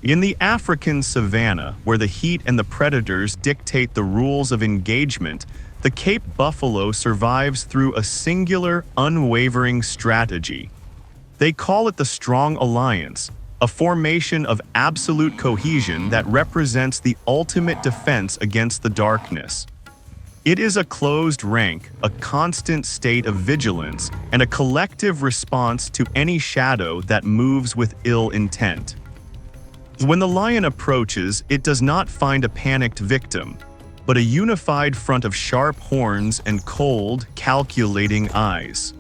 In the African savanna, where the heat and the predators dictate the rules of engagement, the Cape buffalo survives through a singular, unwavering strategy. They call it the strong alliance, a formation of absolute cohesion that represents the ultimate defense against the darkness. It is a closed rank, a constant state of vigilance, and a collective response to any shadow that moves with ill intent. When the lion approaches, it does not find a panicked victim, but a unified front of sharp horns and cold, calculating eyes.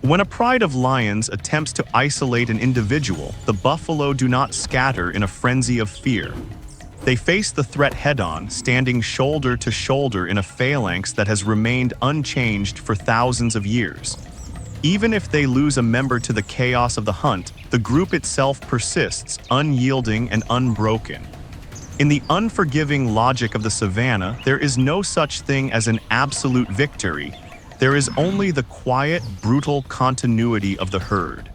When a pride of lions attempts to isolate an individual, the buffalo do not scatter in a frenzy of fear. They face the threat head-on, standing shoulder to shoulder in a phalanx that has remained unchanged for thousands of years. Even if they lose a member to the chaos of the hunt, the group itself persists, unyielding and unbroken. In the unforgiving logic of the savanna, there is no such thing as an absolute victory. There is only the quiet, brutal continuity of the herd.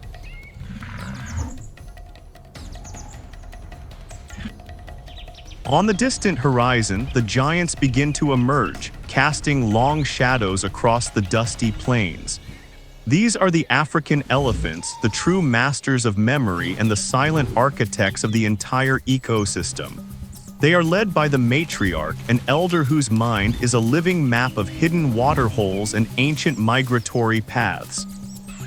On the distant horizon, the giants begin to emerge, casting long shadows across the dusty plains. These are the African elephants, the true masters of memory and the silent architects of the entire ecosystem. They are led by the matriarch, an elder whose mind is a living map of hidden waterholes and ancient migratory paths.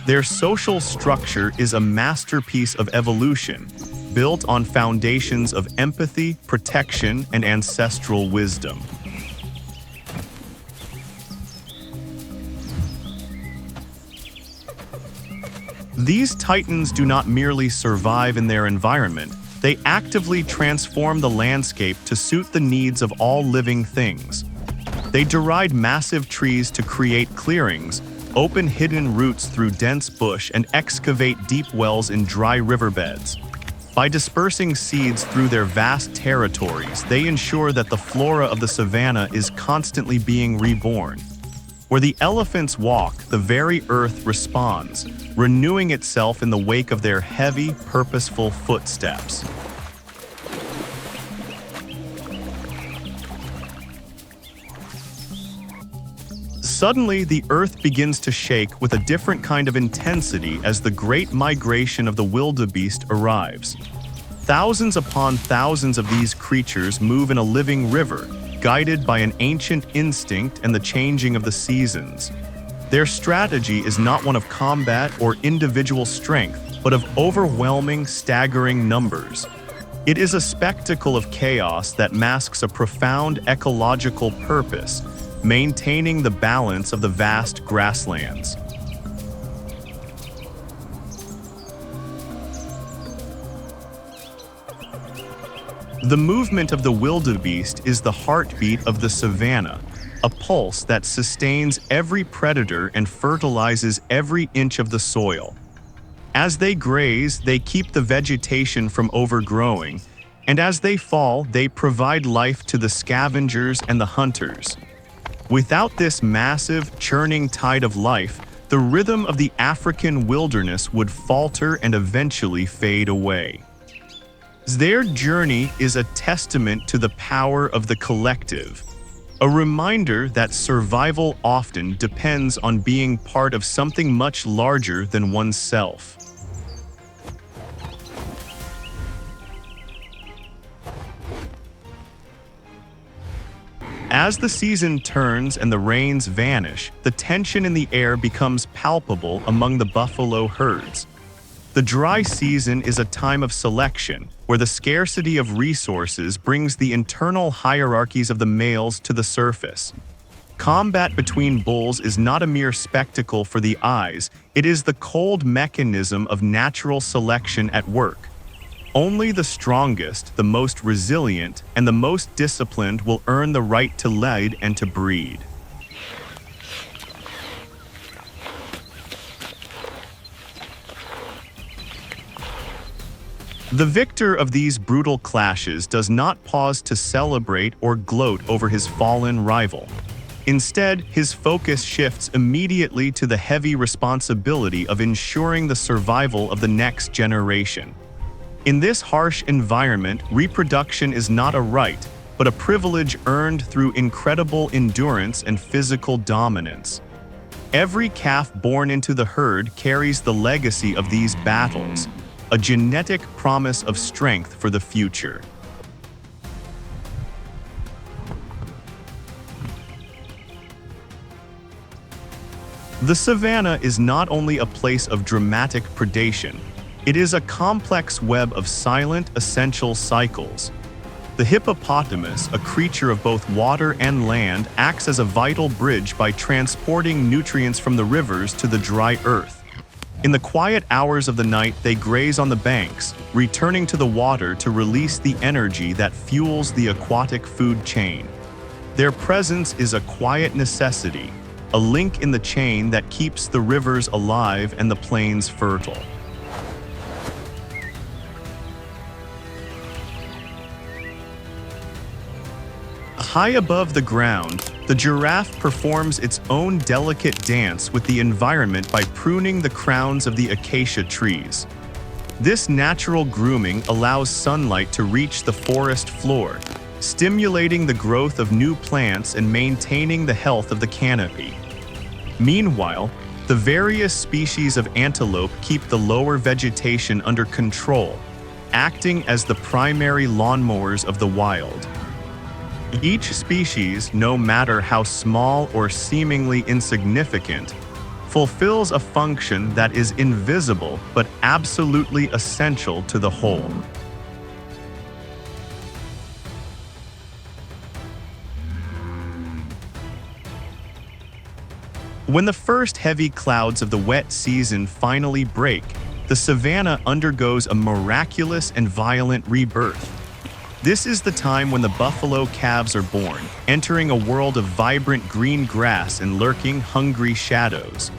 Their social structure is a masterpiece of evolution, built on foundations of empathy, protection, and ancestral wisdom. These titans do not merely survive in their environment, they actively transform the landscape to suit the needs of all living things. They deride massive trees to create clearings, open hidden routes through dense bush, and excavate deep wells in dry riverbeds. By dispersing seeds through their vast territories, they ensure that the flora of the savanna is constantly being reborn. Where the elephants walk, the very earth responds, renewing itself in the wake of their heavy, purposeful footsteps. Suddenly, the earth begins to shake with a different kind of intensity as the great migration of the wildebeest arrives. Thousands upon thousands of these creatures move in a living river, guided by an ancient instinct and the changing of the seasons. Their strategy is not one of combat or individual strength, but of overwhelming, staggering numbers. It is a spectacle of chaos that masks a profound ecological purpose, maintaining the balance of the vast grasslands. The movement of the wildebeest is the heartbeat of the savanna, a pulse that sustains every predator and fertilizes every inch of the soil. As they graze, they keep the vegetation from overgrowing, and as they fall, they provide life to the scavengers and the hunters. Without this massive, churning tide of life, the rhythm of the African wilderness would falter and eventually fade away. Their journey is a testament to the power of the collective, a reminder that survival often depends on being part of something much larger than oneself. As the season turns and the rains vanish, the tension in the air becomes palpable among the buffalo herds. The dry season is a time of selection, where the scarcity of resources brings the internal hierarchies of the males to the surface. Combat between bulls is not a mere spectacle for the eyes, it is the cold mechanism of natural selection at work. Only the strongest, the most resilient, and the most disciplined will earn the right to lead and to breed. The victor of these brutal clashes does not pause to celebrate or gloat over his fallen rival. Instead, his focus shifts immediately to the heavy responsibility of ensuring the survival of the next generation. In this harsh environment, reproduction is not a right, but a privilege earned through incredible endurance and physical dominance. Every calf born into the herd carries the legacy of these battles, a genetic promise of strength for the future. The savanna is not only a place of dramatic predation, it is a complex web of silent, essential cycles. The hippopotamus, a creature of both water and land, acts as a vital bridge by transporting nutrients from the rivers to the dry earth. In the quiet hours of the night, they graze on the banks, returning to the water to release the energy that fuels the aquatic food chain. Their presence is a quiet necessity, a link in the chain that keeps the rivers alive and the plains fertile. High above the ground, the giraffe performs its own delicate dance with the environment by pruning the crowns of the acacia trees. This natural grooming allows sunlight to reach the forest floor, stimulating the growth of new plants and maintaining the health of the canopy. Meanwhile, the various species of antelope keep the lower vegetation under control, acting as the primary lawnmowers of the wild. Each species, no matter how small or seemingly insignificant, fulfills a function that is invisible but absolutely essential to the whole. When the first heavy clouds of the wet season finally break, the savanna undergoes a miraculous and violent rebirth. This is the time when the buffalo calves are born, entering a world of vibrant green grass and lurking, hungry shadows.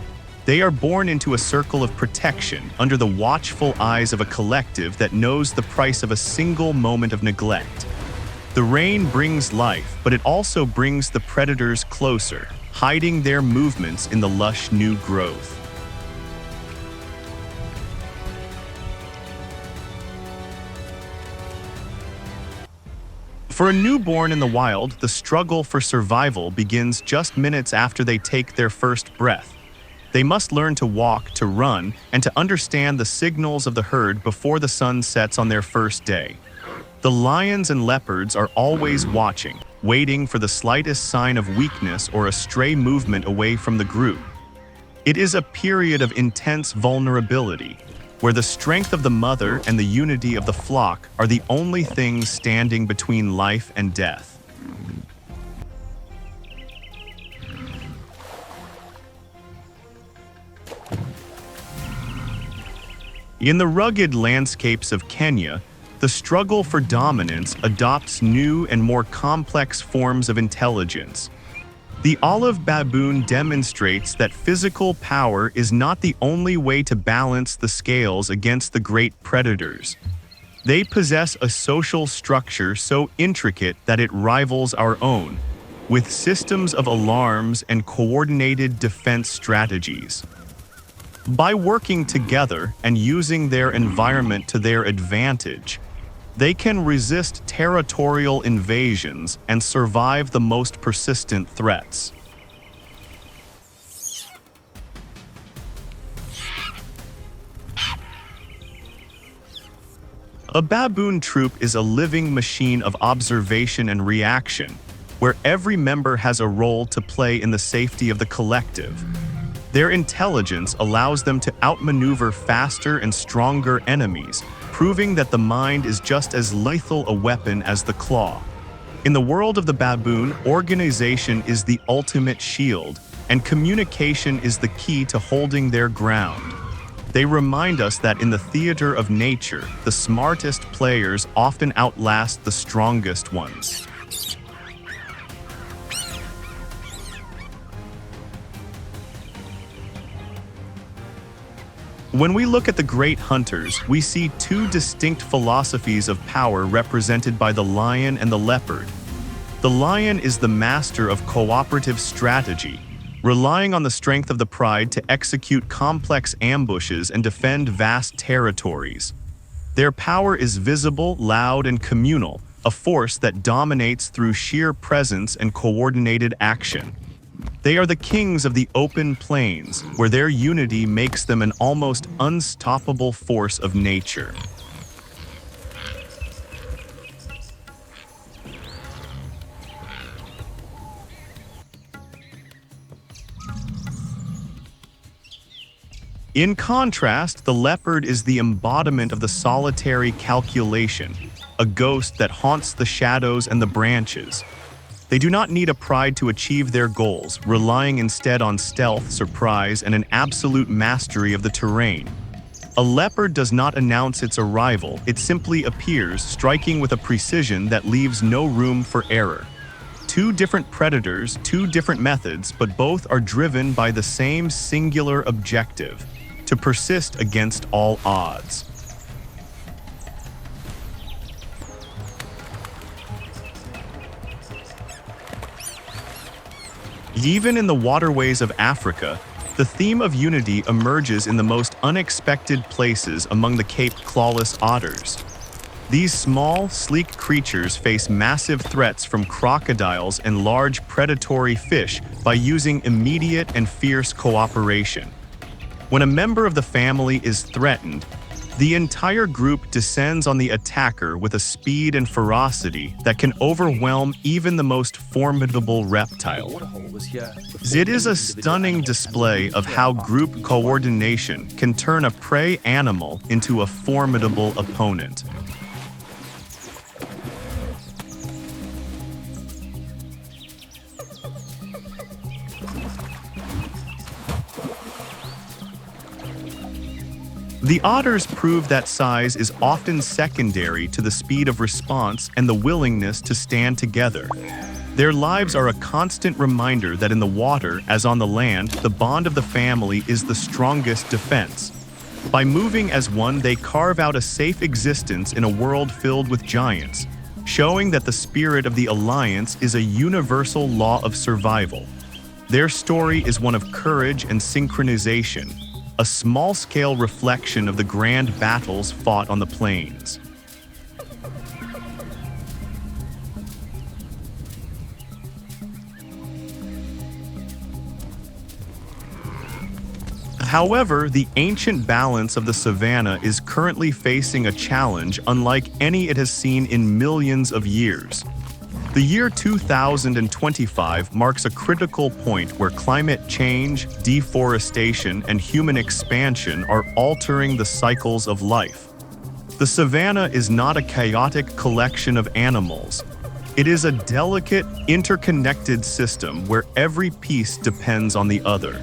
They are born into a circle of protection under the watchful eyes of a collective that knows the price of a single moment of neglect. The rain brings life, but it also brings the predators closer, hiding their movements in the lush new growth. For a newborn in the wild, the struggle for survival begins just minutes after they take their first breath. They must learn to walk, to run, and to understand the signals of the herd before the sun sets on their first day. The lions and leopards are always watching, waiting for the slightest sign of weakness or a stray movement away from the group. It is a period of intense vulnerability, where the strength of the mother and the unity of the flock are the only things standing between life and death. In the rugged landscapes of Kenya, the struggle for dominance adopts new and more complex forms of intelligence. The olive baboon demonstrates that physical power is not the only way to balance the scales against the great predators. They possess a social structure so intricate that it rivals our own, with systems of alarms and coordinated defense strategies. By working together and using their environment to their advantage, they can resist territorial invasions and survive the most persistent threats. A baboon troop is a living machine of observation and reaction, where every member has a role to play in the safety of the collective. Their intelligence allows them to outmaneuver faster and stronger enemies, proving that the mind is just as lethal a weapon as the claw. In the world of the baboon, organization is the ultimate shield, and communication is the key to holding their ground. They remind us that in the theater of nature, the smartest players often outlast the strongest ones. When we look at the great hunters, we see two distinct philosophies of power represented by the lion and the leopard. The lion is the master of cooperative strategy, relying on the strength of the pride to execute complex ambushes and defend vast territories. Their power is visible, loud, and communal, a force that dominates through sheer presence and coordinated action. They are the kings of the open plains, where their unity makes them an almost unstoppable force of nature. In contrast, the leopard is the embodiment of the solitary calculation, a ghost that haunts the shadows and the branches. They do not need a pride to achieve their goals, relying instead on stealth, surprise, and an absolute mastery of the terrain. A leopard does not announce its arrival, it simply appears, striking with a precision that leaves no room for error. Two different predators, two different methods, but both are driven by the same singular objective: to persist against all odds. Even in the waterways of Africa, the theme of unity emerges in the most unexpected places among the Cape clawless otters. These small, sleek creatures face massive threats from crocodiles and large predatory fish by using immediate and fierce cooperation. When a member of the family is threatened, the entire group descends on the attacker with a speed and ferocity that can overwhelm even the most formidable reptile. It is a stunning display of how group coordination can turn a prey animal into a formidable opponent. The otters prove that size is often secondary to the speed of response and the willingness to stand together. Their lives are a constant reminder that in the water, as on the land, the bond of the family is the strongest defense. By moving as one, they carve out a safe existence in a world filled with giants, showing that the spirit of the alliance is a universal law of survival. Their story is one of courage and synchronization, a small-scale reflection of the grand battles fought on the plains. However, the ancient balance of the savannah is currently facing a challenge unlike any it has seen in millions of years. The year 2025 marks a critical point where climate change, deforestation, and human expansion are altering the cycles of life. The savannah is not a chaotic collection of animals. It is a delicate, interconnected system where every piece depends on the other.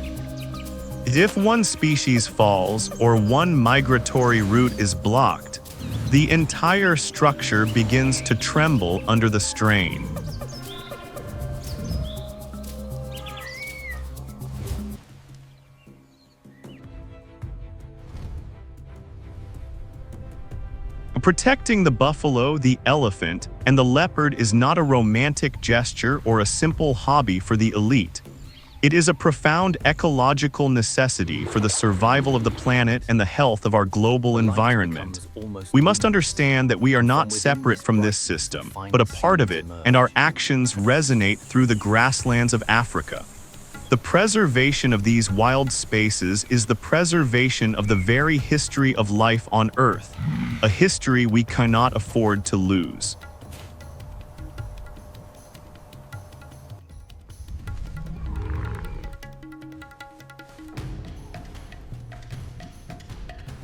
If one species falls or one migratory route is blocked, the entire structure begins to tremble under the strain. Protecting the buffalo, the elephant, and the leopard is not a romantic gesture or a simple hobby for the elite. It is a profound ecological necessity for the survival of the planet and the health of our global environment. We must understand that we are not separate from this system, but a part of it, and our actions resonate through the grasslands of Africa. The preservation of these wild spaces is the preservation of the very history of life on Earth, a history we cannot afford to lose.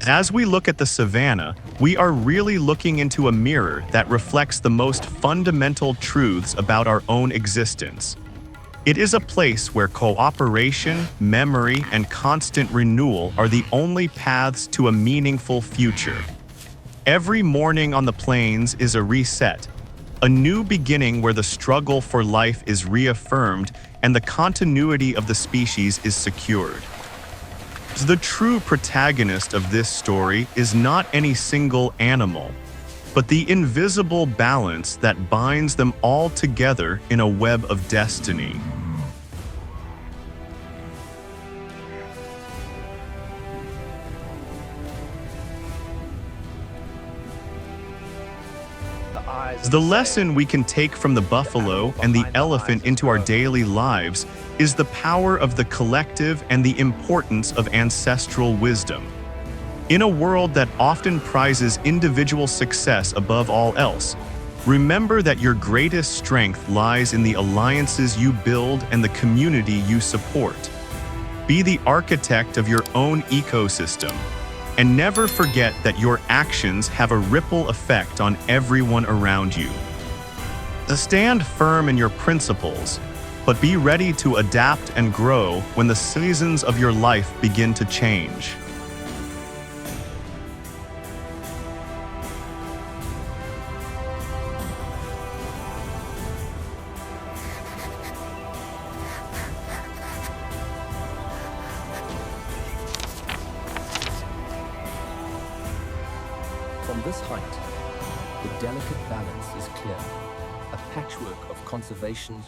As we look at the savannah, we are really looking into a mirror that reflects the most fundamental truths about our own existence. It is a place where cooperation, memory, and constant renewal are the only paths to a meaningful future. Every morning on the plains is a reset, a new beginning where the struggle for life is reaffirmed and the continuity of the species is secured. The true protagonist of this story is not any single animal. but the invisible balance that binds them all together in a web of destiny. The lesson we can take from the buffalo and the elephant into our daily lives is the power of the collective and the importance of ancestral wisdom. In a world that often prizes individual success above all else, remember that your greatest strength lies in the alliances you build and the community you support. Be the architect of your own ecosystem, and never forget that your actions have a ripple effect on everyone around you. Stand firm in your principles, but be ready to adapt and grow when the seasons of your life begin to change. From this height, the delicate balance is clear, a patchwork of conservation